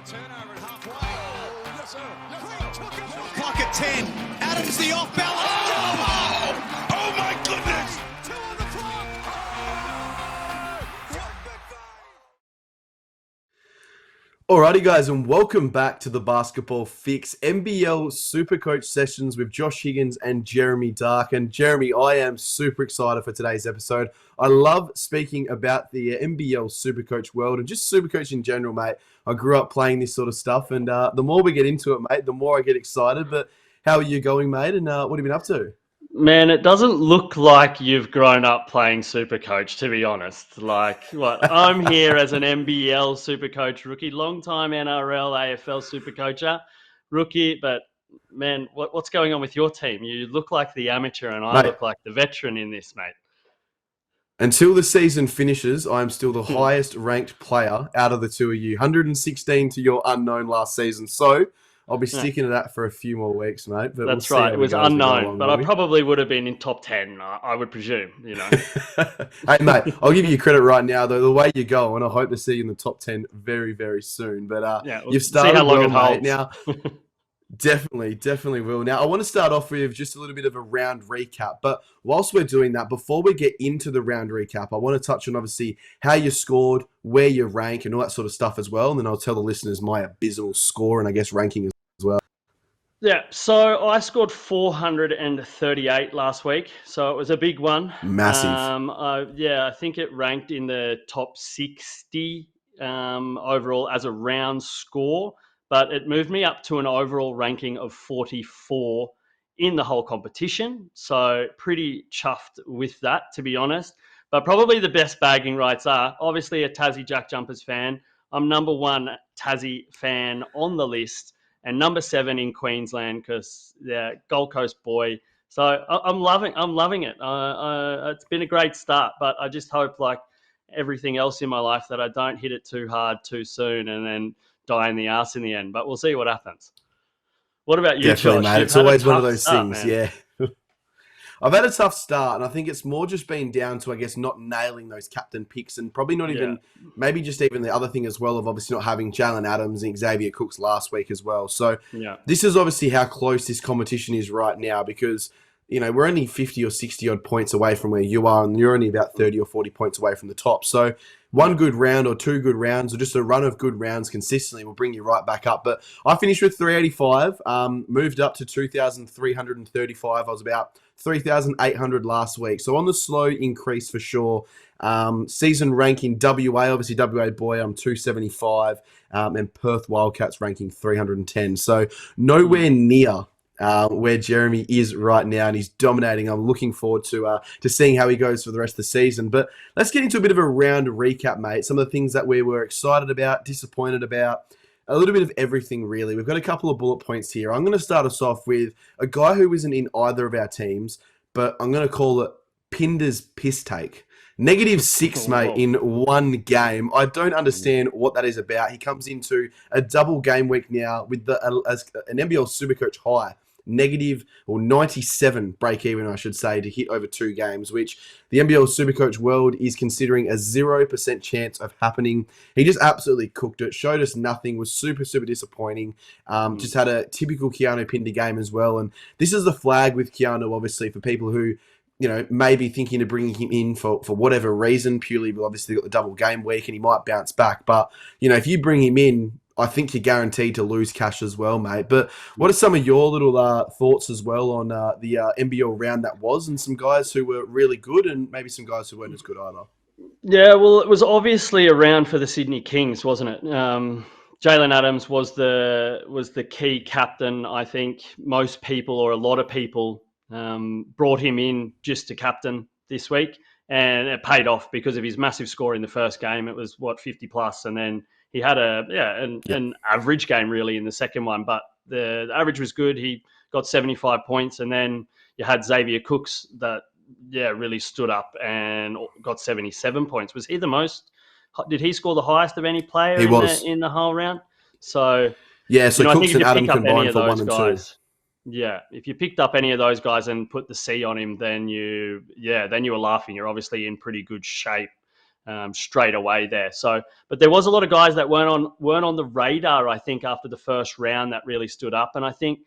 turnover at halfway. Oh, yes, sir. Yes, sir. Clock at 10. Adams the off balance. Oh, Oh my goodness. two on the clock. Oh, what the fuck? Alrighty guys, and welcome back to the Basketball Fix NBL Supercoach sessions with Josh Higgins and Jeremy Darke. And Jeremy, I am super excited for today's episode. I love speaking about the NBL Supercoach world and just Supercoach in general, mate. I grew up playing this sort of stuff, and the more we get into it, mate, the more I get excited. But how are you going, mate, and what have you been up to? Man, it doesn't look like you've grown up playing Supercoach, to be honest. Like, what? I'm here as an NBL Supercoach rookie, long-time NRL, AFL Supercoacher rookie, but man, what's going on with your team? You look like the amateur and I Mate. look like the veteran in this, mate. Until the season finishes, I am still the highest ranked player out of the two of you. 116 to your unknown last season. So I'll be sticking to that for a few more weeks, mate. But That's we'll see right. how It we was go as we go unknown, along, but won't I we? probably would have been in top 10, I would presume, you know. Hey, mate, I'll give you credit right now, though. The way you go, and I hope to see you in the top 10 very, very soon. But Yeah, we'll you've see started how long well, it mate. holds. Now, definitely will. Now, I want to start off with just a little bit of a round recap. But whilst we're doing that, before we get into the round recap, I want to touch on, obviously, how you scored, where you rank, and all that sort of stuff as well. And then I'll tell the listeners my abysmal score and, I guess, ranking as well. Yeah, so I scored 438 last week, so it was a big one. Massive. I think it ranked in the top 60 overall as a round score, but it moved me up to an overall ranking of 44 in the whole competition. So pretty chuffed with that, to be honest. But probably the best bagging rights are obviously a Tassie Jack Jumpers fan. I'm number one Tassie fan on the list, and number 7 in Queensland because Gold Coast boy. So I'm loving it. It's been a great start, but I just hope, like everything else in my life, that I don't hit it too hard too soon and then die in the arse in the end. But we'll see what happens. What about you, Definitely, Josh? mate. You've It's had a always one of tough those start, things, man. yeah. I've had a tough start, and I think it's more just been down to, I guess, not nailing those captain picks, and probably not even, maybe just even the other thing as well of obviously not having Jalen Adams and Xavier Cooks last week as well. So Yeah. this is obviously how close this competition is right now because, you know, we're only 50 or 60 odd points away from where you are, and you're only about 30 or 40 points away from the top. So one good round or two good rounds or just a run of good rounds consistently will bring you right back up. But I finished with 385, moved up to 2,335. I was about 3,800 last week. So on the slow increase for sure. Season ranking WA, obviously WA boy, I'm 275, and Perth Wildcats ranking 310. So nowhere near where Jeremy is right now, and he's dominating. I'm looking forward to seeing how he goes for the rest of the season. But let's get into a bit of a round recap, mate. Some of the things that we were excited about, disappointed about, a little bit of everything, really. We've got a couple of bullet points here. I'm going to start us off with a guy who isn't in either of our teams, but I'm going to call it Pinder's piss take. -6, mate, in one game. I don't understand what that is about. He comes into a double game week now with an NBL Supercoach high. -97 break even, I should say, to hit over 2 games, which the NBL Supercoach world is considering a 0% chance of happening. He just absolutely cooked it, showed us nothing, was super disappointing. Just had a typical Keanu Pinder game as well. And this is the flag with Keanu, obviously, for people who, you know, maybe thinking of bringing him in for whatever reason. Purely, we've obviously got the double game week and he might bounce back. But, you know, if you bring him in, I think you're guaranteed to lose cash as well, mate. But what are some of your little thoughts as well on the NBL round that was, and some guys who were really good and maybe some guys who weren't as good either? Yeah, well, it was obviously a round for the Sydney Kings, wasn't it? Jalen Adams was the key captain. I think most people, or a lot of people, brought him in just to captain this week, and it paid off because of his massive score in the first game. It was 50 plus, and then he had an average game really in the second one, but the average was good. He got 75 points, and then you had Xavier Cooks that really stood up and got 77 points. Was he the most? Did he score the highest of any player in the whole round? So yeah, so I think Cooks if and you Adam pick up any combined of for 1 those and 2. guys, if you picked up any of those guys and put the C on him, then you were laughing. You're obviously in pretty good shape. straight away there. So, but there was a lot of guys that weren't on the radar, I think, after the first round that really stood up. And I think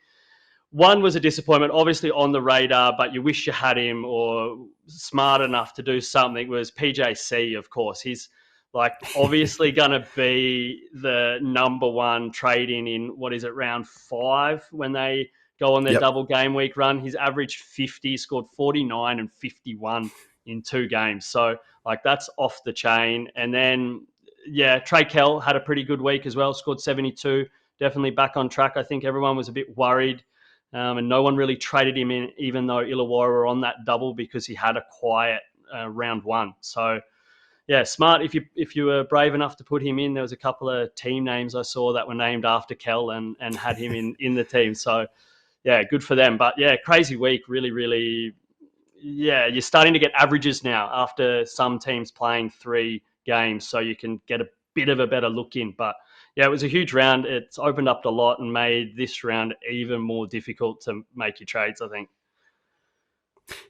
one was a disappointment, obviously on the radar, but you wish you had him or smart enough to do something, was PJC, of course. He's like obviously going to be the number one trade in what is it, round 5 when they go on their double game week run. He's averaged 50, scored 49 and 51 in 2 games. So like that's off the chain. And then, Trey Kell had a pretty good week as well, scored 72, definitely back on track. I think everyone was a bit worried. And no one really traded him in, even though Illawarra were on that double, because he had a quiet round 1. So, smart. If you were brave enough to put him in, there was a couple of team names I saw that were named after Kell and had him in the team. So, good for them. But, crazy week. Really, really, you're starting to get averages now after some teams playing 3 games, so you can get a bit of a better look in. But, it was a huge round. It's opened up a lot and made this round even more difficult to make your trades, I think.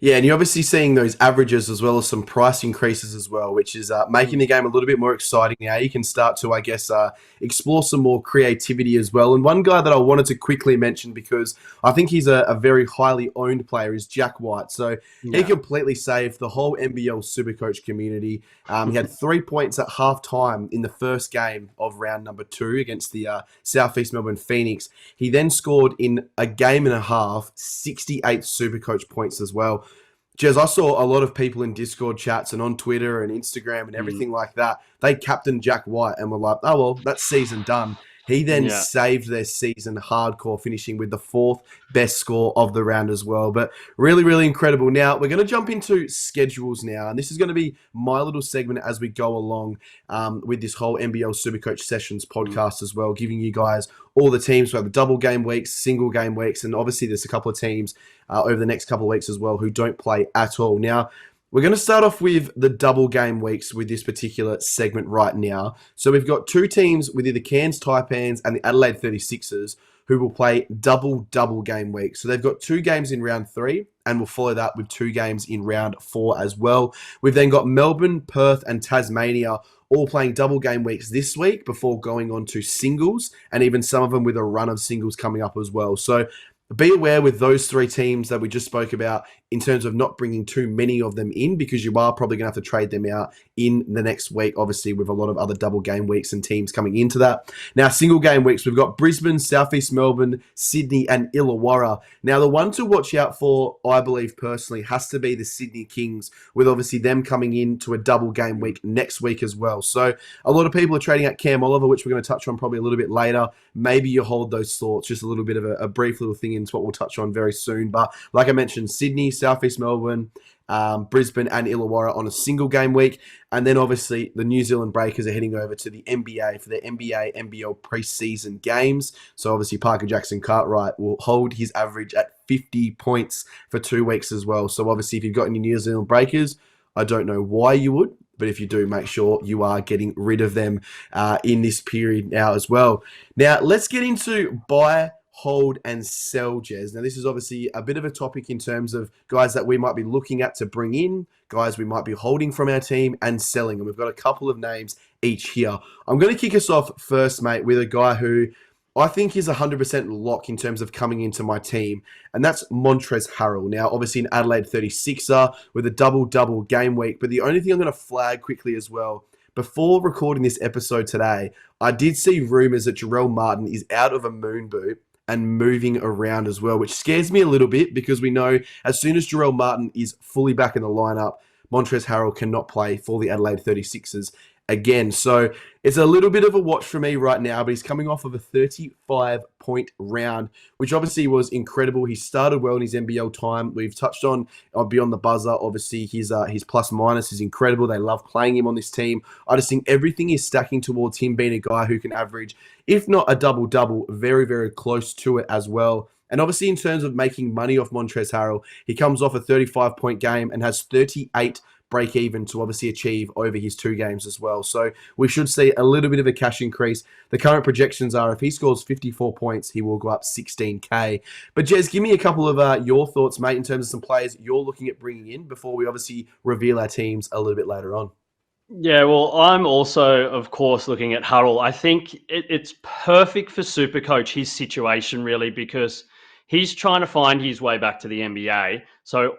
Yeah, and you're obviously seeing those averages as well as some price increases as well, which is making the game a little bit more exciting now. You can start to, I guess, explore some more creativity as well. And one guy that I wanted to quickly mention, because I think he's a very highly owned player, is Jack White. So he completely saved the whole NBL Supercoach community. He had 3 points at halftime in the first game of round number 2 against the Southeast Melbourne Phoenix. He then scored in a game and a half 68 Supercoach points as well. Jez, I saw a lot of people in Discord chats and on Twitter and Instagram and everything like that. They captained Jack White and were like, oh, well, that's season done. He then saved their season hardcore, finishing with the 4th best score of the round as well. But really, really incredible. Now, we're going to jump into schedules now, and this is going to be my little segment as we go along with this whole NBL Supercoach Sessions podcast as well, giving you guys all the teams. We have the double game weeks, single game weeks, and obviously there's a couple of teams over the next couple of weeks as well who don't play at all. Now, we're going to start off with the double game weeks with this particular segment right now. So we've got 2 teams with either Cairns Taipans and the Adelaide 36ers who will play double game weeks. So they've got 2 games in round 3 and we'll follow that with 2 games in round 4 as well. We've then got Melbourne, Perth and Tasmania all playing double game weeks this week before going on to singles, and even some of them with a run of singles coming up as well. So be aware with those 3 teams that we just spoke about in terms of not bringing too many of them in, because you are probably going to have to trade them out in the next week, obviously with a lot of other double game weeks and teams coming into that. Now, single game weeks, we've got Brisbane, Southeast Melbourne, Sydney and Illawarra. Now, the one to watch out for, I believe personally, has to be the Sydney Kings, with obviously them coming into a double game week next week as well. So a lot of people are trading out Cam Oliver, which we're going to touch on probably a little bit later. Maybe you hold those thoughts, just a little bit of a brief little thing into what we'll touch on very soon. But like I mentioned, Sydney, Southeast Melbourne, Brisbane and Illawarra on a single game week. And then obviously the New Zealand Breakers are heading over to the NBA for their NBA NBL preseason games. So obviously Parker Jackson Cartwright will hold his average at 50 points for 2 weeks as well. So obviously if you've got any New Zealand Breakers, I don't know why you would, but if you do, make sure you are getting rid of them in this period now as well. Now let's get into buy, hold and sell, Jez. Now, this is obviously a bit of a topic in terms of guys that we might be looking at to bring in, guys we might be holding from our team and selling. And we've got a couple of names each here. I'm going to kick us off first, mate, with a guy who I think is 100% lock in terms of coming into my team, and that's Montrezl Harrell. Now, obviously an Adelaide 36er with a double game week, but the only thing I'm going to flag quickly as well, before recording this episode today, I did see rumours that Jarrell Martin is out of a moon boot and moving around as well, which scares me a little bit because we know as soon as Jarrell Martin is fully back in the lineup, Montrezl Harrell cannot play for the Adelaide 36ers again. So it's a little bit of a watch for me right now, but he's coming off of a 35-point round, which obviously was incredible. He started well in his NBL time. We've touched on Beyond the Buzzer. Obviously, his plus minus is incredible. They love playing him on this team. I just think everything is stacking towards him being a guy who can average, if not a double-double, very, very close to it as well. And obviously, in terms of making money off Montrezl Harrell, he comes off a 35-point game and has 38 break even to obviously achieve over his 2 games as well. So we should see a little bit of a cash increase. The current projections are if he scores 54 points, he will go up 16K. But Jez, give me a couple of your thoughts, mate, in terms of some players you're looking at bringing in before we obviously reveal our teams a little bit later on. Yeah, well, I'm also, of course, looking at Huddle. I think it's perfect for Supercoach, his situation, really, because he's trying to find his way back to the NBA. So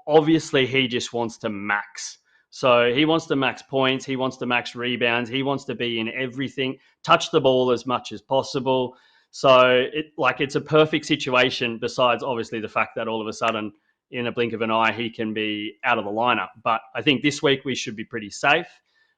obviously, he just wants to max. So he wants to max points, he wants to max rebounds, he wants to be in everything, touch the ball as much as possible. So it's a perfect situation. Besides, obviously, the fact that all of a sudden, in a blink of an eye, he can be out of the lineup. But I think this week we should be pretty safe.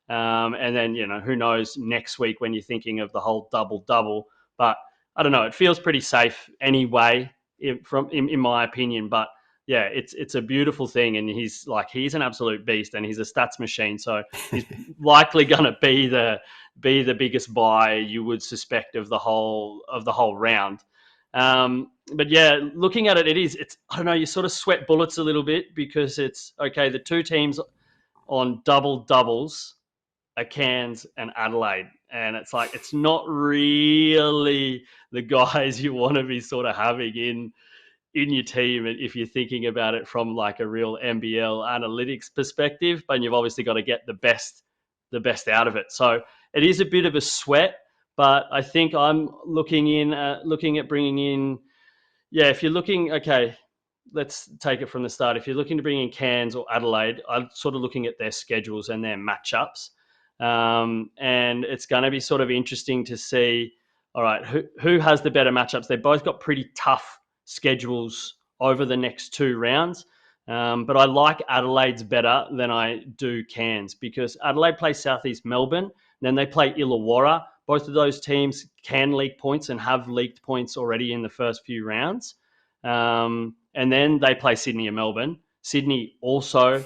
And then, who knows next week when you're thinking of the whole double double. But I don't know. It feels pretty safe anyway, in my opinion. But yeah, it's a beautiful thing, and he's an absolute beast, and he's a stats machine. So he's likely going to be the biggest buy you would suspect of the whole round. But yeah, looking at it's I don't know, you sort of sweat bullets a little bit because it's okay. The two teams on double doubles are Cairns and Adelaide, and it's like it's not really the guys you want to be sort of having in your team if you're thinking about it from like a real NBL analytics perspective. But you've obviously got to get the best out of it. So it is a bit of a sweat, but I think I'm looking at bringing in. Yeah, if you're looking, okay, let's take it from the start. If you're looking to bring in Cairns or Adelaide, I'm sort of looking at their schedules and their matchups. And it's going to be sort of interesting to see, all right, who has the better matchups? They've both got pretty tough schedules over the next two rounds. But I like Adelaide's better than I do Cairns because Adelaide plays Southeast Melbourne, then they play Illawarra. Both of those teams can leak points and have leaked points already in the first few rounds. And then they play Sydney and Melbourne. Sydney also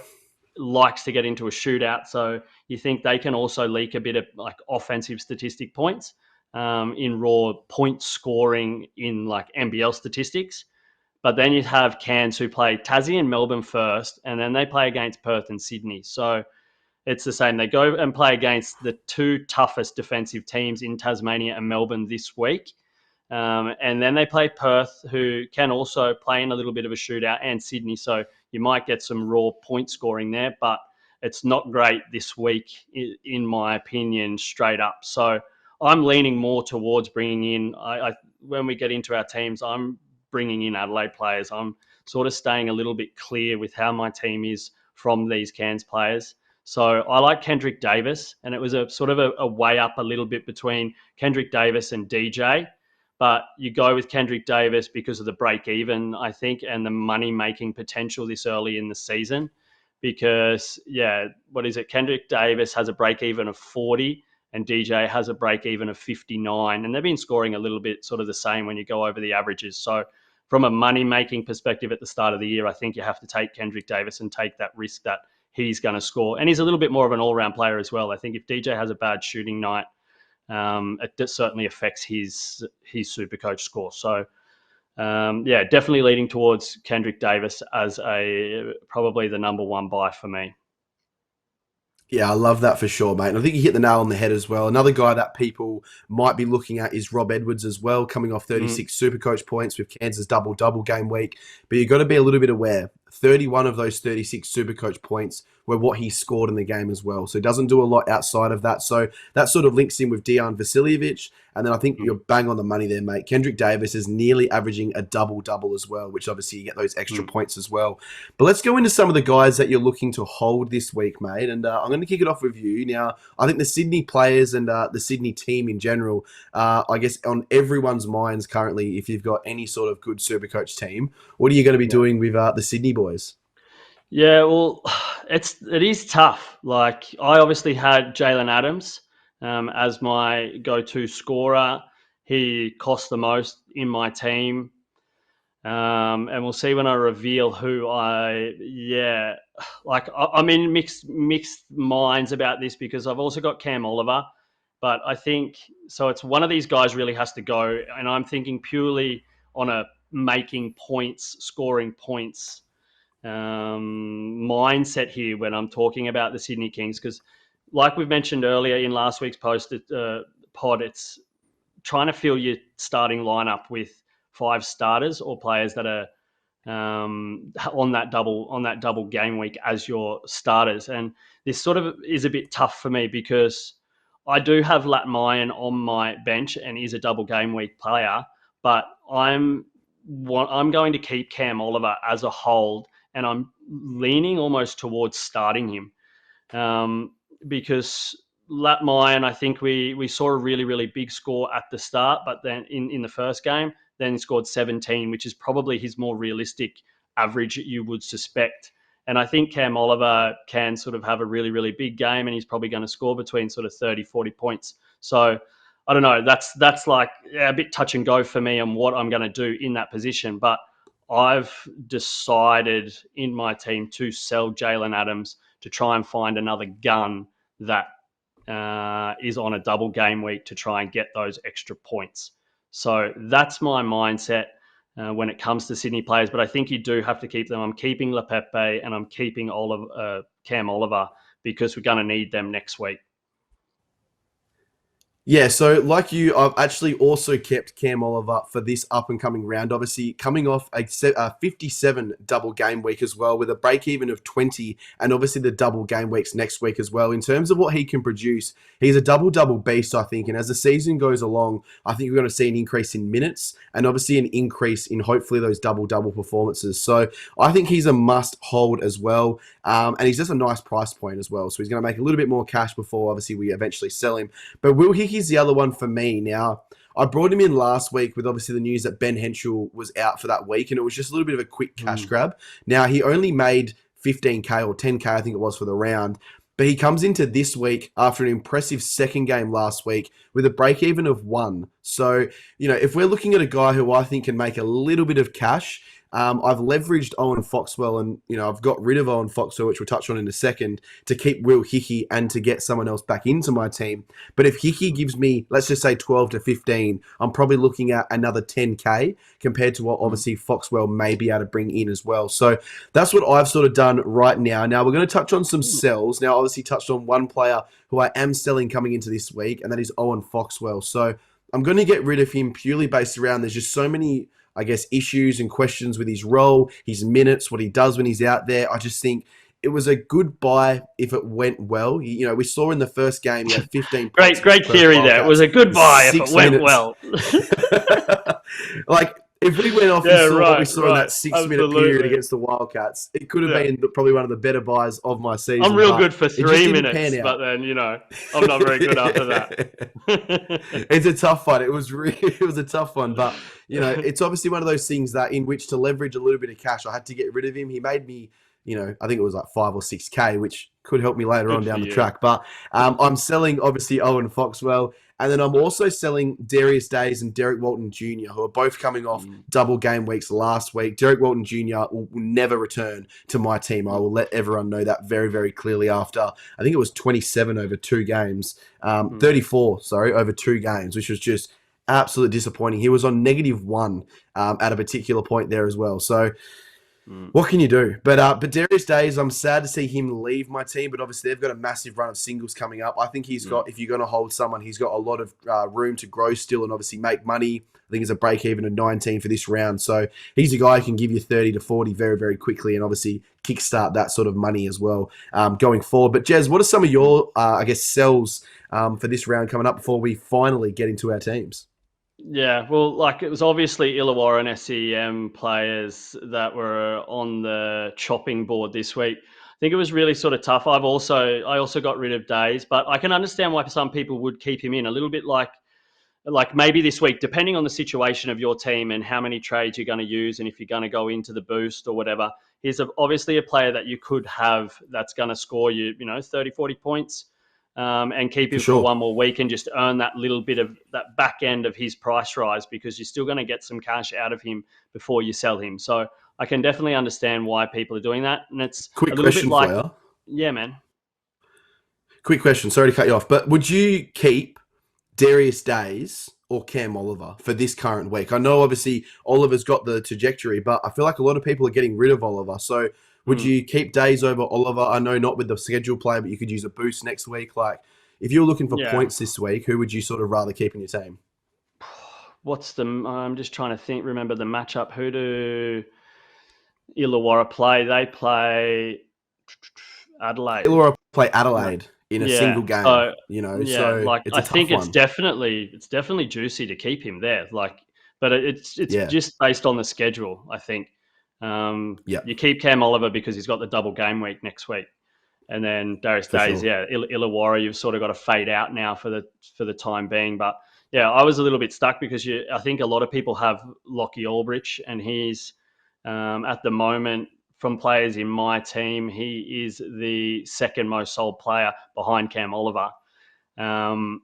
likes to get into a shootout, so you think they can also leak a bit of like offensive statistic points in raw point scoring in like NBL statistics. But then you have Cairns who play Tassie and Melbourne first, and then they play against Perth and Sydney. So it's the same. They go and play against the two toughest defensive teams in Tasmania and Melbourne this week. And then they play Perth, who can also play in a little bit of a shootout, and Sydney. So you might get some raw point scoring there, but it's not great this week, in my opinion, straight up. So I'm leaning more towards bringing in, when we get into our teams, I'm bringing in Adelaide players. I'm sort of staying a little bit clear with how my team is from these Cairns players. So I like Kendrick Davis, and it was a sort of a way up a little bit between Kendrick Davis and DJ. But you go with Kendrick Davis because of the break even, I think, and the money making potential this early in the season. Because, yeah, what is it? Kendrick Davis has a break even of 40 and DJ has a break even of 59. And they've been scoring a little bit sort of the same when you go over the averages. So, from a money making perspective at the start of the year, I think you have to take Kendrick Davis and take that risk that he's going to score. And he's a little bit more of an all round player as well. I think if DJ has a bad shooting night, it certainly affects his Supercoach score. So, yeah, definitely leading towards Kendrick Davis as probably the number one buy for me. Yeah, I love that for sure, mate. And I think you hit the nail on the head as well. Another guy that people might be looking at is Rob Edwards as well, coming off 36 Supercoach points with Kansas double-double game week. But you've got to be a little bit aware. 31 of those 36 Supercoach points were what he scored in the game as well. So he doesn't do a lot outside of that. So that sort of links in with Dejan Vasiljevic. And then I think you're bang on the money there, mate. Kendrick Davis is nearly averaging a double-double as well, which obviously you get those extra points as well. But let's go into some of the guys that you're looking to hold this week, mate. And I'm going to kick it off with you. Now, I think the Sydney players and the Sydney team in general, I guess on everyone's minds currently, if you've got any sort of good Supercoach team, what are you going to be doing with the Sydney boys? Yeah, well, it is tough. Like I obviously had Jalen Adams as my go-to scorer. He cost the most in my team. And we'll see when I reveal who I'm in mixed minds about this because I've also got Cam Oliver, but I think, so it's one of these guys really has to go. And I'm thinking purely on a making points, scoring points mindset here when I'm talking about the Sydney Kings. Because like we've mentioned earlier in last week's pod, it's trying to fill your starting lineup with 5 starters or players that are on that double game week as your starters. And this sort of is a bit tough for me because I do have Lat Mayan on my bench and is a double game week player, but I'm going to keep Cam Oliver as a hold, and I'm leaning almost towards starting him because Lat Mayan, I think we saw a really, really big score at the start, but then in the first game, then he scored 17, which is probably his more realistic average you would suspect. And I think Cam Oliver can sort of have a really, really big game, and he's probably going to score between sort of 30, 40 points. So I don't know. That's like a bit touch and go for me on what I'm going to do in that position. But I've decided in my team to sell Jalen Adams to try and find another gun that is on a double game week to try and get those extra points. So that's my mindset when it comes to Sydney players. But I think you do have to keep them. I'm keeping Lepepe and I'm keeping Cam Oliver because we're going to need them next week. Yeah, so like you, I've actually also kept Cam Oliver for this up-and-coming round. Obviously, coming off a 57 double game week as well, with a break-even of 20, and obviously the double game weeks next week as well. In terms of what he can produce, he's a double-double beast, I think. And as the season goes along, I think we're going to see an increase in minutes and obviously an increase in hopefully those double-double performances. So I think he's a must-hold as well. And he's just a nice price point as well. So he's going to make a little bit more cash before, obviously, we eventually sell him. But Will Hickey's the other one for me. Now, I brought him in last week with obviously the news that Ben Henschel was out for that week, and it was just a little bit of a quick cash grab. Now, he only made 15K or 10K, I think it was, for the round. But he comes into this week after an impressive second game last week with a break-even of 1. So, if we're looking at a guy who I think can make a little bit of cash, I've leveraged Owen Foxwell and, I've got rid of Owen Foxwell, which we'll touch on in a second, to keep Will Hickey and to get someone else back into my team. But if Hickey gives me, let's just say 12 to 15, I'm probably looking at another 10K compared to what obviously Foxwell may be able to bring in as well. So that's what I've sort of done right now. Now we're going to touch on some sells. Now, obviously touched on one player who I am selling coming into this week, and that is Owen Foxwell. So I'm going to get rid of him purely based around there's just so many, I guess, issues and questions with his role, his minutes, what he does when he's out there. I just think it was a good buy if it went well. We saw in the first game he had 15 points. Great theory there. It was a good buy if it went well. Like, if we went off and saw what we saw in that 6-minute period against the Wildcats, it could have been probably one of the better buys of my season. I'm real good for 3 minutes, but then, I'm not very good after that. It's a tough one. It was a tough one, but, it's obviously one of those things that in which to leverage a little bit of cash, I had to get rid of him. He made me, I think it was like 5 or 6K, which could help me later on down the track. But I'm selling, obviously, Owen Foxwell. And then I'm also selling Darius Days and Derek Walton Jr., who are both coming off double game weeks last week. Derek Walton Jr. will never return to my team. I will let everyone know that very, very clearly after, I think it was 27 over 2 games, 34, over 2 games, which was just absolutely disappointing. He was on -1 at a particular point there as well. So what can you do? But Darius Days, I'm sad to see him leave my team, but obviously they've got a massive run of singles coming up. I think he's got, if you're going to hold someone, he's got a lot of room to grow still and obviously make money. I think it's a break even of 19 for this round. So he's a guy who can give you 30 to 40 very, very quickly and obviously kickstart that sort of money as well going forward. But Jez, what are some of your, sells for this round coming up before we finally get into our teams? Yeah, well, it was obviously Illawarra and SEM players that were on the chopping board this week. I think it was really sort of tough. I also got rid of Days, but I can understand why some people would keep him in a little bit like maybe this week, depending on the situation of your team and how many trades you're going to use and if you're going to go into the boost or whatever. He's obviously a player that you could have that's going to score you, 30, 40 points. And keep him for one more week and just earn that little bit of that back end of his price rise because you're still going to get some cash out of him before you sell him. So I can definitely understand why people are doing that. And it's quick a little question bit like, for you. Yeah, man. Quick question. Sorry to cut you off, but would you keep Darius Days or Cam Oliver for this current week? I know obviously Oliver's got the trajectory, but I feel like a lot of people are getting rid of Oliver. So would you keep Days over Oliver? I know not with the schedule play, but you could use a boost next week. Like, if you're looking for points this week, who would you sort of rather keep in your team? I'm just trying to remember the matchup. Illawarra play? They play Adelaide. Illawarra play Adelaide in a single Yeah. game, So yeah, so like it's I a tough think one. it's definitely juicy to keep him there. Like, but it's Yeah, just based on the schedule. I think yeah, you keep Cam Oliver because he's got the double game week next week, and then Darius for Days, sure. yeah, Illawarra, you've sort of got to fade out now for the time being. But yeah, I was a little bit stuck because I think a lot of people have Lockie Aldrich, and he's at the moment from players in my team, he is the second most sold player behind Cam Oliver. Um,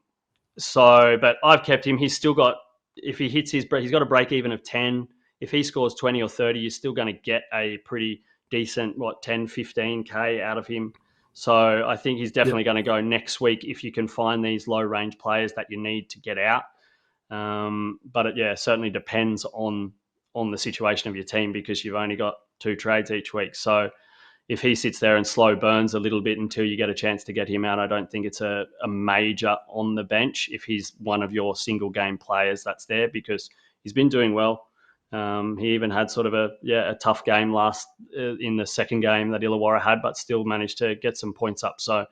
but I've kept him. He's still got, if he hits he's got a break even of 10. If he scores 20 or 30, you're still going to get a pretty decent, 10, 15K out of him. So I think he's definitely Yep. going to go next week if you can find these low range players that you need to get out. But it certainly depends on the situation of your team because you've only got 2 trades each week. So if he sits there and slow burns a little bit until you get a chance to get him out, I don't think it's a major on the bench if he's one of your single game players that's there because he's been doing well. He even had sort of a tough game last in the second game that Illawarra had, but still managed to get some points up. So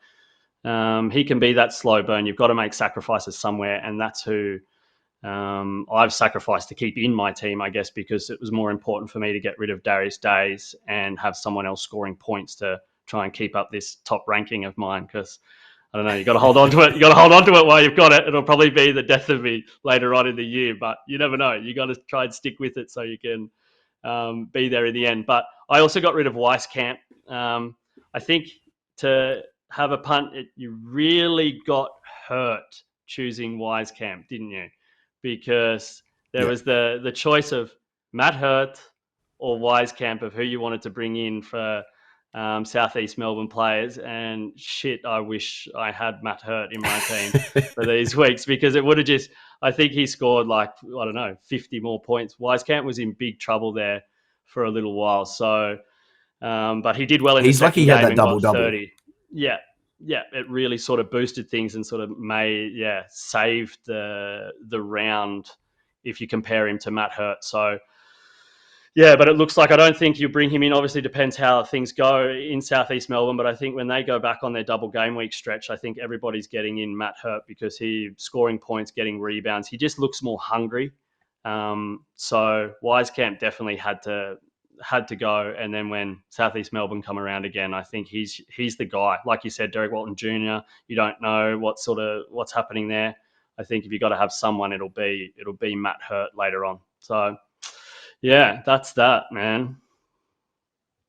he can be that slow burn. You've got to make sacrifices somewhere, and that's who I've sacrificed to keep in my team, I guess, because it was more important for me to get rid of Darius Days and have someone else scoring points to try and keep up this top ranking of mine. Because I don't know, you got to hold on to it. You got to hold on to it while you've got it. It'll probably be the death of me later on in the year, but you never know. You got to try and stick with it so you can be there in the end. But I also got rid of Weiskamp. I think to have a punt, you really got hurt choosing Weiskamp, didn't you? Because there Yeah. was the choice of Matt Hurt or Weiskamp of who you wanted to bring in for Southeast Melbourne players. And shit, I wish I had Matt Hurt in my team for these weeks because it would have just, I think he scored 50 more points. Weiskamp was in big trouble there for a little while. So, but he did well in the He's lucky second he had game that and got double-double. 30. Yeah, yeah, it really sort of boosted things and sort of saved the round if you compare him to Matt Hurt. So yeah, but it looks like I don't think you bring him in. Obviously, depends how things go in Southeast Melbourne. But I think when they go back on their double game week stretch, I think everybody's getting in Matt Hurt because he's scoring points, getting rebounds. He just looks more hungry. So Weiskamp definitely had to go. And then when Southeast Melbourne come around again, I think he's the guy. Like you said, Derek Walton Jr. You don't know what's happening there. I think if you got to have someone, it'll be Matt Hurt later on. So yeah, that's that, man.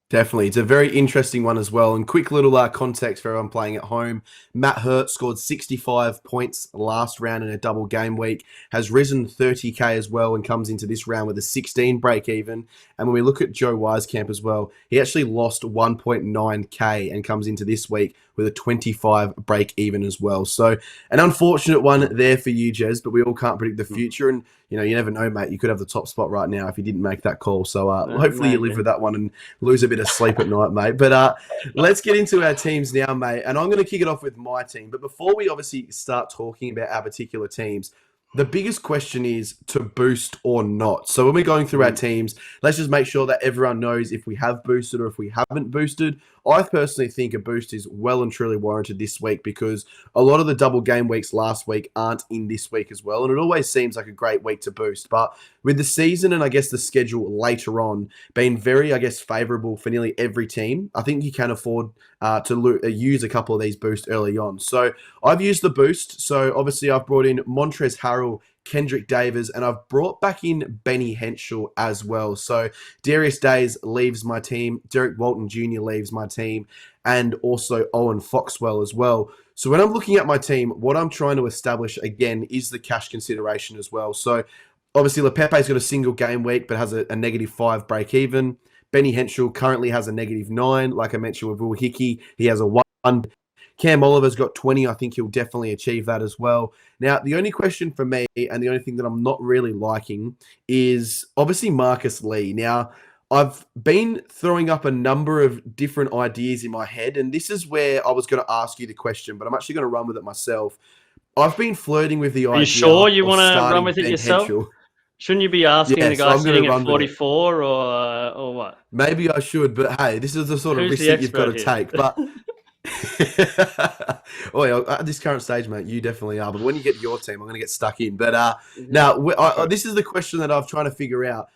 Definitely. It's a very interesting one as well. And quick little context for everyone playing at home. Matt Hurt scored 65 points last round in a double game week, has risen 30K as well and comes into this round with a 16 break even. And when we look at Joe Weiskamp as well, he actually lost 1.9K and comes into this week with a 25 break even as well. So an unfortunate one there for you, Jez, but we all can't predict the future. And, you never know, mate. You could have the top spot right now if you didn't make that call. So hopefully you live with that one and lose a bit of sleep at night, mate. But let's get into our teams now, mate. And I'm going to kick it off with my team. But before we obviously start talking about our particular teams, the biggest question is to boost or not. So when we're going through our teams, let's just make sure that everyone knows if we have boosted or if we haven't boosted. I personally think a boost is well and truly warranted this week because a lot of the double game weeks last week aren't in this week as well. And it always seems like a great week to boost. But with the season and I guess the schedule later on being very, favorable for nearly every team, I think you can afford to use a couple of these boosts early on. So I've used the boost. So obviously I've brought in Montrezl Harrell, Kendrick Davis, and I've brought back in Benny Henschel as well. So Darius Days leaves my team, Derek Walton Jr. leaves my team, and also Owen Foxwell as well. So when I'm looking at my team, what I'm trying to establish again is the cash consideration as well. So obviously LePepe's got a single game week, but has a -5 break even. Benny Henschel currently has a -9. Like I mentioned with Will Hickey, he has a 1. Cam Oliver's got 20. I think he'll definitely achieve that as well. Now, the only question for me and the only thing that I'm not really liking is obviously Marcus Lee. Now, I've been throwing up a number of different ideas in my head, and this is where I was going to ask you the question, but I'm actually going to run with it myself. I've been flirting with the idea Are you sure you of want to run starting with it Ben yourself? Henschel. Shouldn't you be asking Yeah, the so guy I'm going to sitting at run with it. 44 or what? Maybe I should, but hey, this is the sort of Who's risk the that you've got to expert here? take. But oh, yeah, at this current stage, mate, you definitely are. But when you get to your team, I'm going to get stuck in. But now, this is the question that I've trying to figure out.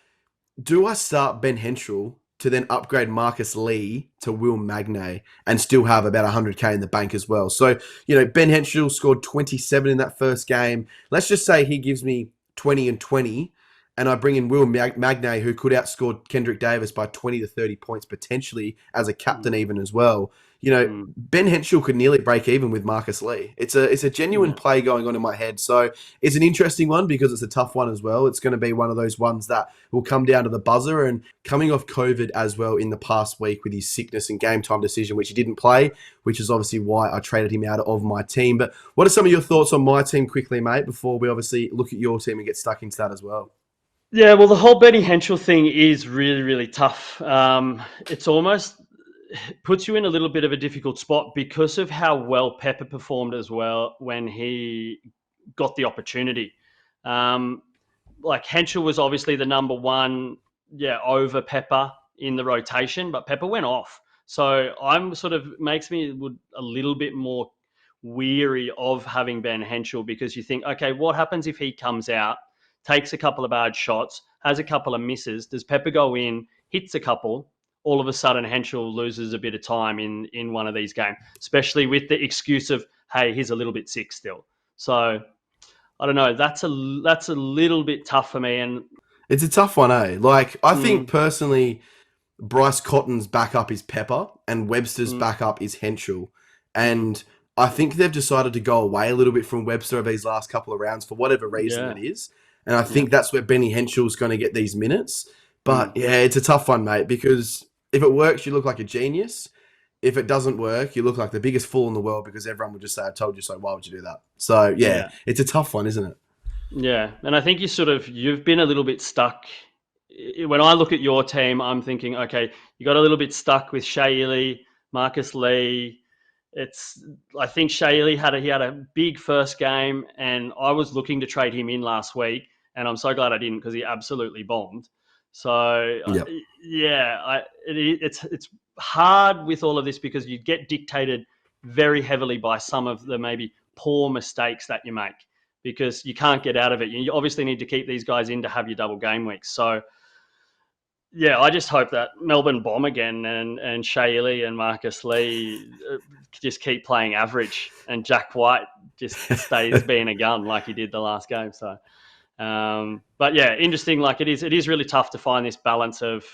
Do I start Ben Henschel to then upgrade Marcus Lee to Will Magnay and still have about 100K in the bank as well? So, Ben Henschel scored 27 in that first game. Let's just say he gives me 20 and 20, and I bring in Will Magnay, who could outscore Kendrick Davis by 20 to 30 points potentially as a captain even as well. Ben Henschel could nearly break even with Marcus Lee. It's a genuine play going on in my head. So it's an interesting one because it's a tough one as well. It's going to be one of those ones that will come down to the buzzer. And coming off COVID as well in the past week with his sickness and game time decision, which he didn't play, which is obviously why I traded him out of my team. But what are some of your thoughts on my team quickly, mate, before we obviously look at your team and get stuck into that as well? Yeah, well, the whole Benny Henschel thing is really, really tough. It's almost puts you in a little bit of a difficult spot because of how well Pepper performed as well when he got the opportunity. Like Henschel was obviously the number one, over Pepper in the rotation, but Pepper went off. So I'm sort of makes me a little bit more weary of having Ben Henschel because you think, okay, what happens if he comes out, takes a couple of bad shots, has a couple of misses? Does Pepper go in, hits a couple? All of a sudden, Henschel loses a bit of time in one of these games, especially with the excuse of, hey, he's a little bit sick still. So I don't know. That's a little bit tough for me. And it's a tough one, eh? Like, I think personally, Bryce Cotton's backup is Pepper and Webster's backup is Henschel. And I think they've decided to go away a little bit from Webster over these last couple of rounds for whatever reason it is. And I think that's where Benny Henschel's going to get these minutes. But it's a tough one, mate, because if it works, you look like a genius. If it doesn't work, you look like the biggest fool in the world because everyone will just say, I told you so. Why would you do that? So, it's a tough one, isn't it? Yeah. And I think you've been a little bit stuck. When I look at your team, I'm thinking, okay, you got a little bit stuck with Shea Marcus Lee. I think Shea had a big first game, and I was looking to trade him in last week, and I'm so glad I didn't because he absolutely bombed. So it's hard with all of this because you get dictated very heavily by some of the maybe poor mistakes that you make because you can't get out of it. You obviously need to keep these guys in to have your double game weeks. So yeah, I just hope that Melbourne bomb again and Shea and Marcus Lee just keep playing average and Jack White just stays being a gun like he did the last game. So, but yeah, interesting. Like it is really tough to find this balance of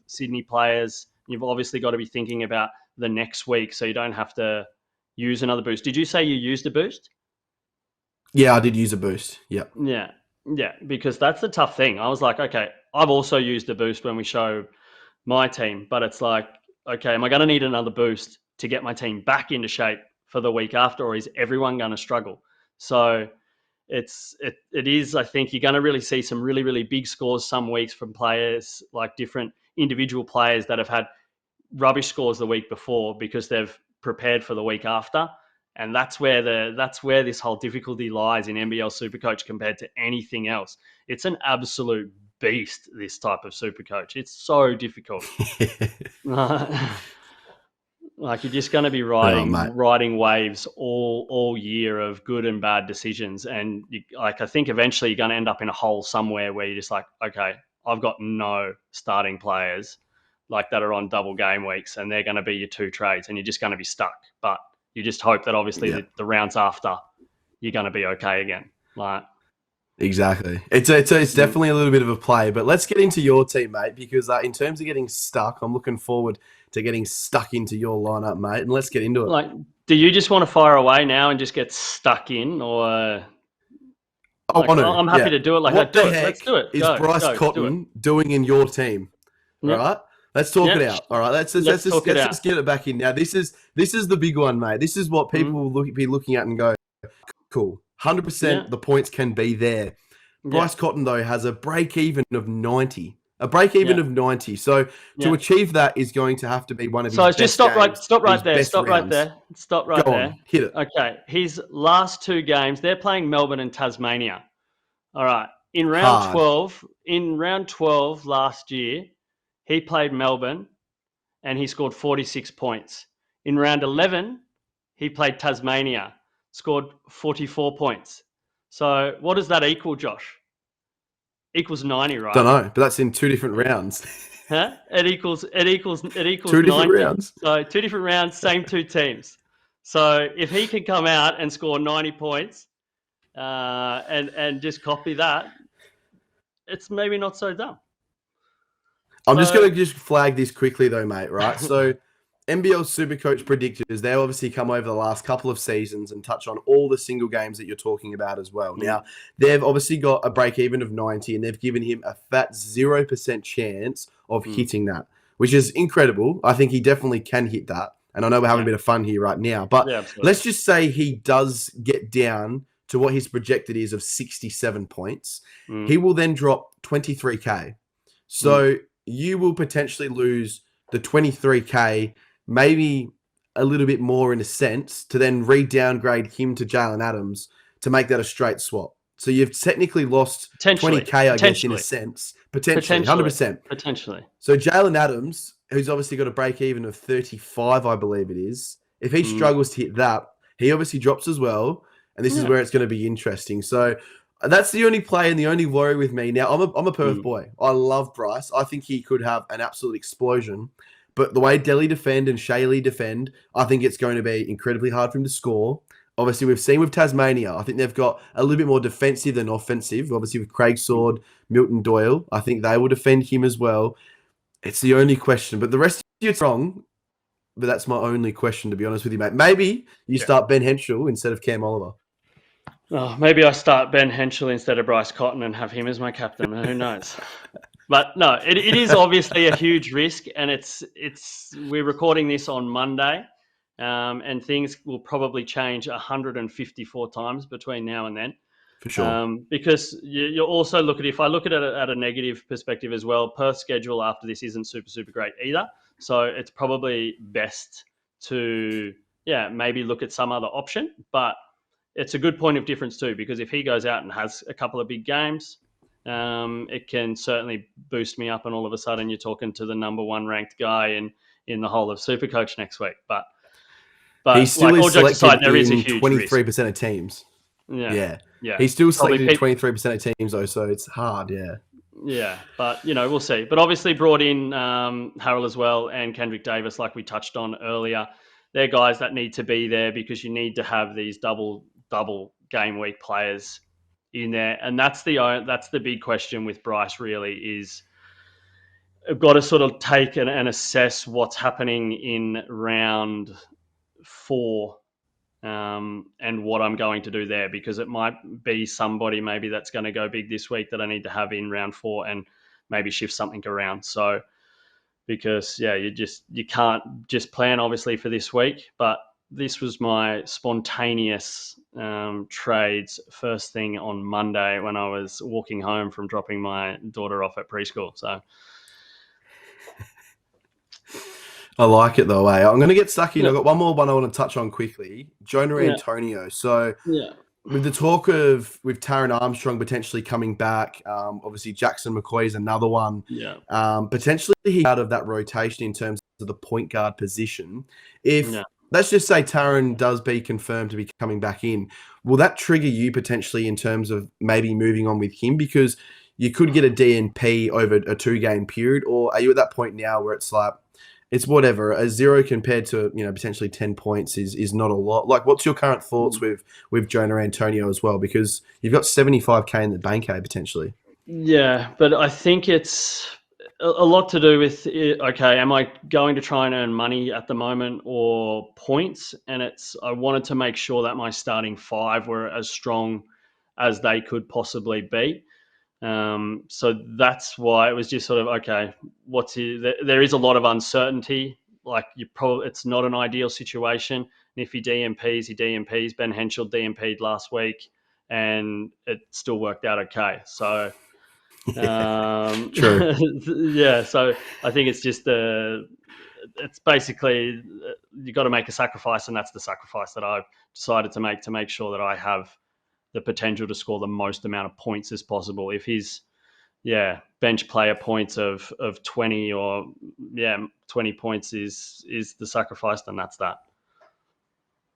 Sydney players. You've obviously got to be thinking about the next week so you don't have to use another boost. Did you say you used a boost? Yeah, I did use a boost. Yep. Yeah, because that's the tough thing. I was like, okay, I've also used a boost when we show my team, but it's like, okay, am I going to need another boost to get my team back into shape for the week after, or is everyone going to struggle? So it is, I think you're going to really see some really, really big scores some weeks from players, like different individual players that have had rubbish scores the week before because they've prepared for the week after. And that's where this whole difficulty lies in NBL Supercoach compared to anything else. It's an absolute beast, this type of Supercoach. It's so difficult. Like you're just going to be riding waves all year of good and bad decisions, and I think eventually you're going to end up in a hole somewhere where you're just like, okay, I've got no starting players like that are on double game weeks, and they're going to be your two trades, and you're just going to be stuck. But you just hope that obviously the rounds after you're going to be okay again. Like exactly, it's definitely a little bit of a play. But let's get into your team, mate, because in terms of getting stuck, I'm looking forward to getting stuck into your lineup, mate. And let's get into it. Like, do you just want to fire away now and just get stuck in, or? I'm happy to do it. Like, what the heck let's do it. Is Bryce Cotton doing in your team? All right. Let's talk it out. All right, let's just get it back in now. This is the big one, mate. This is what people will be looking at and go, cool. 100% the points can be there. Bryce Cotton, though, has a break-even of 90. A break-even of 90. So to achieve that is going to have to be one of his best games. So just stop right there. Go on, hit it. Okay, his last two games, they're playing Melbourne and Tasmania. All right. in round Hard. 12 last year, he played Melbourne and he scored 46 points. In round 11, he played Tasmania, scored 44 points. So what does that equal, Josh? Equals 90, Don't right? know, but that's in 2 different rounds. Huh? It equals 2 different 90. rounds. So 2 different rounds, same 2 teams. So if he can come out and score 90 points and just copy that, it's maybe not so dumb. I'm just So going to just flag this quickly though, mate, right? So NBL Supercoach predictors, they obviously come over the last couple of seasons and touch on all the single games that you're talking about as well. Now, they've obviously got a break even of 90 and they've given him a fat 0% chance of hitting that, which is incredible. I think he definitely can hit that. And I know we're having a bit of fun here right now, but let's just say he does get down to what his projected is of 67 points. He will then drop 23K. So you will potentially lose the 23K, maybe a little bit more in a sense, to then re-downgrade him to Jalen Adams to make that a straight swap. So you've technically lost 20K, I guess, in a sense. Potentially, 100%. Potentially. So Jalen Adams, who's obviously got a break-even of 35, I believe it is, if he struggles to hit that, he obviously drops as well, and this is where it's going to be interesting. So that's the only play and the only worry with me. Now, I'm a Perth boy. I love Bryce. I think he could have an absolute explosion. But the way Delhi defend and Shayley defend, I think it's going to be incredibly hard for him to score. Obviously, we've seen with Tasmania, I think they've got a little bit more defensive than offensive. Obviously, with Craig Sword, Milton Doyle, I think they will defend him as well. It's the only question. But the rest of you, it's wrong. But that's my only question, to be honest with you, mate. Maybe you start Ben Henschel instead of Cam Oliver. Oh, maybe I start Ben Henschel instead of Bryce Cotton and have him as my captain. Who knows? But no, it is obviously a huge risk, and we're recording this on Monday, and things will probably change 154 times between now and then. For sure. Because you also look at, if I look at it at a negative perspective as well, Perth's schedule after this isn't super great either. So it's probably best to maybe look at some other option, but it's a good point of difference too, because if he goes out and has a couple of big games, it can certainly boost me up, and all of a sudden you're talking to the number 1 ranked guy in the whole of Supercoach next week. But he still like, is all jokes aside, selected there is a in huge 23% risk. of teams. Yeah. He's still selected in Probably 23% of teams though, so it's hard. Yeah, but we'll see. But obviously brought in Harrell as well and Kendrick Davis, like we touched on earlier. They're guys that need to be there because you need to have these double game week players in there, and that's the big question with Bryce. Really, is I've got to sort of take and assess what's happening in round 4. And what I'm going to do there, because it might be somebody maybe that's going to go big this week that I need to have in round 4 and maybe shift something around. So because you can't just plan obviously for this week, but this was my spontaneous trades first thing on Monday when I was walking home from dropping my daughter off at preschool. So I like it though. I'm going to get stuck in. I've got one more I want to touch on quickly. Jonah Antonio. So with the talk of with Taron Armstrong potentially coming back, obviously Jackson McCoy is another one. Potentially he's out of that rotation in terms of the point guard position. If let's just say Taron does be confirmed to be coming back in, will that trigger you potentially in terms of maybe moving on with him? Because you could get a DNP over a 2-game period, or are you at that point now where it's like, it's whatever. A 0 compared to potentially 10 points is not a lot. Like, what's your current thoughts with Jonah Antonio as well? Because you've got 75K in the bank potentially. Yeah, but I think it's a lot to do with okay, am I going to try and earn money at the moment or points? And I wanted to make sure that my starting 5 were as strong as they could possibly be. So that's why it was just sort of, okay, there is a lot of uncertainty. Like it's not an ideal situation. And if he DMPs, Ben Henschel DMP'd last week and it still worked out okay. So, True. So I think it's just it's basically you got to make a sacrifice, and that's the sacrifice that I've decided to make sure that I have the potential to score the most amount of points as possible. If his bench player points of 20 or 20 points is the sacrifice, then that's that.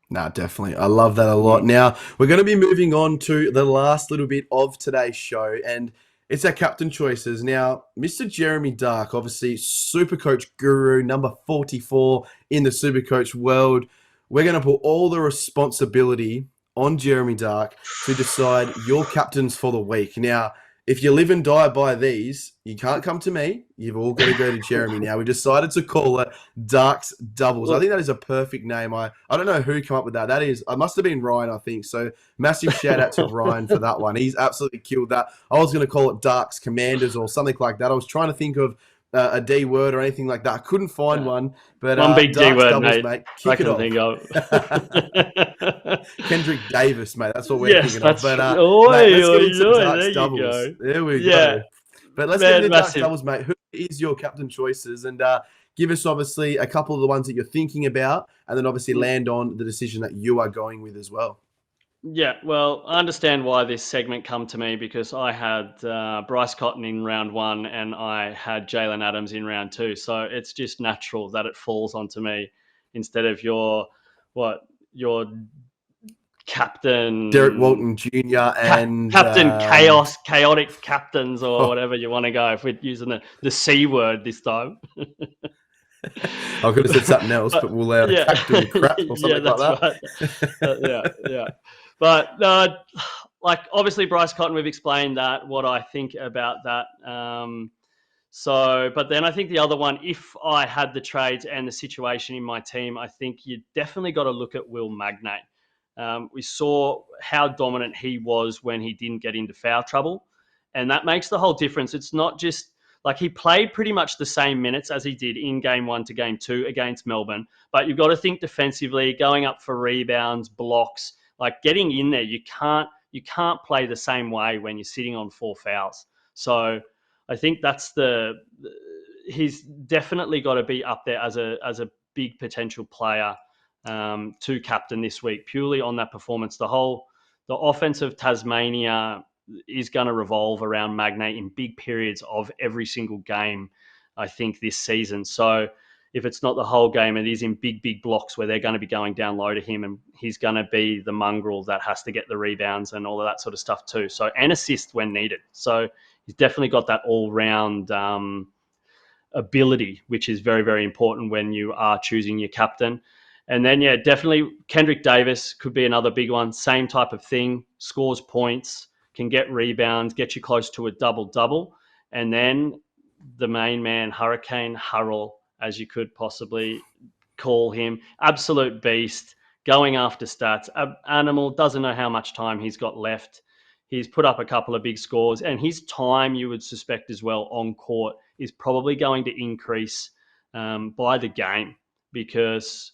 No, definitely. I love that a lot. Now, we're going to be moving on to the last little bit of today's show, and it's our captain choices. Now, Mr. Jeremy Darke, obviously Supercoach guru, number 44 in the Supercoach world. We're going to put all the responsibility on Jeremy Darke to decide your captains for the week. Now, if you live and die by these, you can't come to me. You've all got to go to Jeremy now. We decided to call it Darke's Doubles. I think that is a perfect name. I don't know who came up with that. I must have been Ryan, I think. So massive shout out to Ryan for that one. He's absolutely killed that. I was going to call it Darke's Commanders or something like that. I was trying to think of a D word or anything like that. I couldn't find one. But one big Darke's D word, Doubles, mate. Kick it off. Think of. Kendrick Davis, mate. That's what we're thinking of. But mate, let's get into Darke's Doubles. Go. There we go. But let's get into Darke's Doubles, mate. Who is your captain choices? And give us, obviously, a couple of the ones that you're thinking about, and then obviously land on the decision that you are going with as well. Yeah, well, I understand why this segment come to me, because I had Bryce Cotton in round 1 and I had Jalen Adams in round 2. So it's just natural that it falls onto me instead of your captain... Derek Walton Jr. and... Captain chaotic captains or whatever you want to go, if we're using the C word this time. I could have said something else, but we'll captain crap or something like that. Right. But obviously Bryce Cotton, we've explained that, what I think about that. But then I think the other one, if I had the trades and the situation in my team, I think you definitely got to look at Will Magnay. We saw how dominant he was when he didn't get into foul trouble, and that makes the whole difference. It's not just like he played pretty much the same minutes as he did in game 1 to game 2 against Melbourne, but you've got to think defensively, going up for rebounds, blocks, like getting in there. You can't play the same way when you're sitting on 4 fouls. So I think he's definitely got to be up there as a big potential player to captain this week, purely on that performance. The offense of Tasmania is going to revolve around Magnay in big periods of every single game, I think, this season. So if it's not the whole game, it is in big blocks where they're going to be going down low to him, and he's going to be the mongrel that has to get the rebounds and all of that sort of stuff too. So, and assist when needed. So he's definitely got that all-round ability, which is very, very important when you are choosing your captain. And then, definitely Kendrick Davis could be another big one. Same type of thing, scores points, can get rebounds, get you close to a double-double. And then the main man, Hurricane Hurrell, as you could possibly call him, absolute beast, going after stats, animal, doesn't know how much time he's got left. He's put up a couple of big scores, and his time, you would suspect as well, on court is probably going to increase by the game, because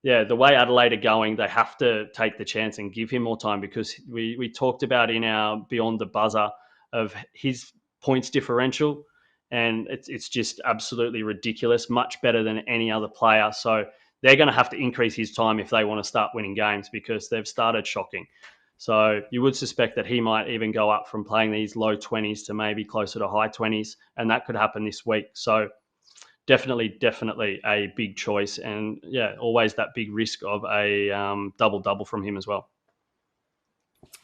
the way Adelaide are going, they have to take the chance and give him more time, because we talked about in our Beyond the Buzzer of his points differential, and it's just absolutely ridiculous, much better than any other player. So they're going to have to increase his time if they want to start winning games, because they've started shocking. So you would suspect that he might even go up from playing these low 20s to maybe closer to high 20s, and that could happen this week. So definitely a big choice, and always that big risk of a double-double from him as well.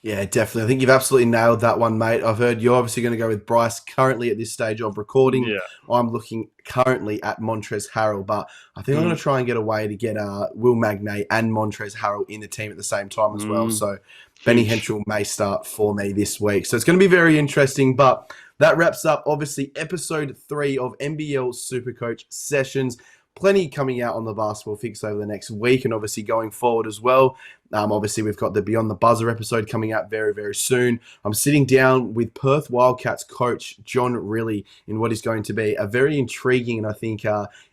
Yeah, definitely. I think you've absolutely nailed that one, mate. I've heard you're obviously going to go with Bryce currently at this stage of recording. Yeah. I'm looking currently at Montrezl Harrell, but I think I'm going to try and get a way to get Will Magnay and Montrezl Harrell in the team at the same time as well. So Benny Henschel may start for me this week. So it's going to be very interesting, but that wraps up, obviously, episode 3 of NBL Supercoach Sessions. Plenty coming out on the Basketball Fix over the next week, and obviously going forward as well. Obviously, we've got the Beyond the Buzzer episode coming out very, very soon. I'm sitting down with Perth Wildcats coach John Riley in what is going to be a very intriguing and I think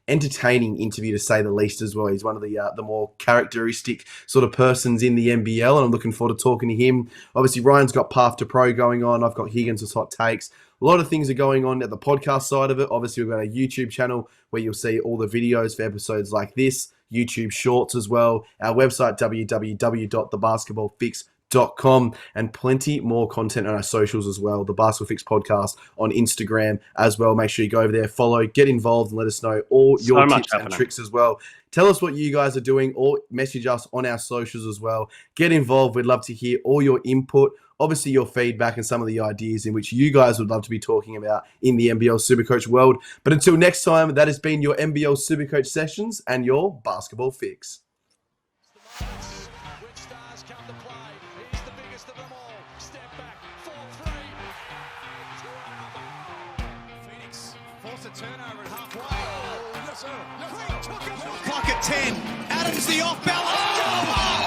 entertaining interview, to say the least, as well. He's one of the more characteristic sort of persons in the NBL, and I'm looking forward to talking to him. Obviously, Ryan's got Path to Pro going on. I've got Higgins with Hot Takes. A lot of things are going on at the podcast side of it. Obviously, we've got a YouTube channel where you'll see all the videos for episodes like this, YouTube Shorts as well, our website, www.thebasketballfix.com. basketballfix.com, and plenty more content on our socials as well. The Basketball Fix podcast on Instagram as well. Make sure you go over there, follow, get involved, and let us know all your tips and tricks as well. Tell us what you guys are doing, or message us on our socials as well. Get involved. We'd love to hear all your input, obviously your feedback, and some of the ideas in which you guys would love to be talking about in the NBL Supercoach world. But until next time, that has been your NBL Supercoach sessions and your Basketball Fix. Turnover at halfway. Oh, yes, sir. Yes, sir. Clock at 10. Adams the off balance.